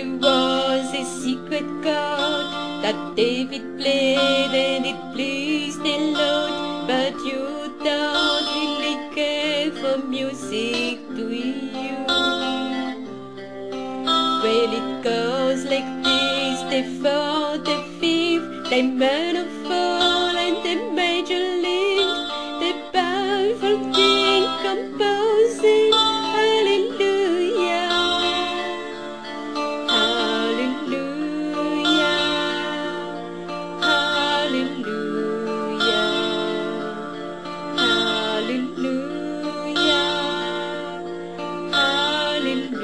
there was a secret chord that David played and it pleased the Lord. But you don't really care for music, do you? Well, it goes like this: the fourth, the fifth, the minor fall and the major link, the powerful king composing. Hallelujah, hallelujah, hallelujah, hallelujah, hallelujah.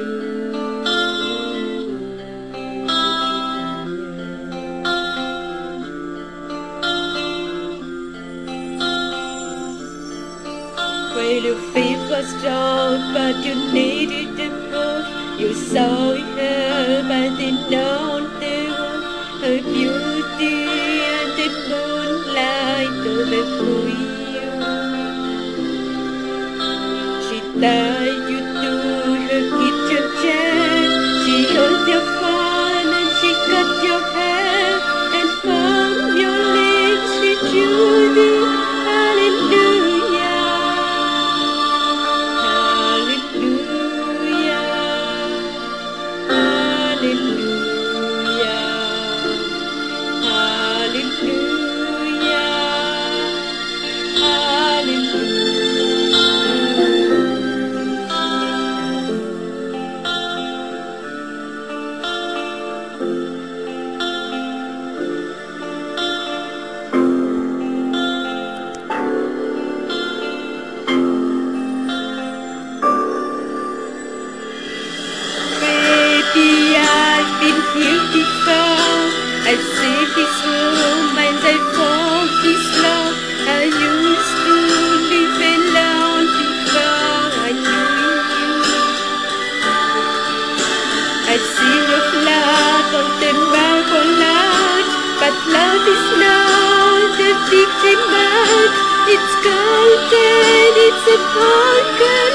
Well, your faith was strong, but you needed the proof. You saw her by the dawn, her beauty and the moonlight overflew you. She tied you to her kitchen chair. She held your fan and she cut your hair, and from your legs she chewed you. Hallelujah, hallelujah, hallelujah, hallelujah, hallelujah. I've been here before. I've seen this room and I've walked this floor. I used to live alone before I knew you. I've seen your flood on the marble arch, but love is not a victim march. It's golden, it's a broken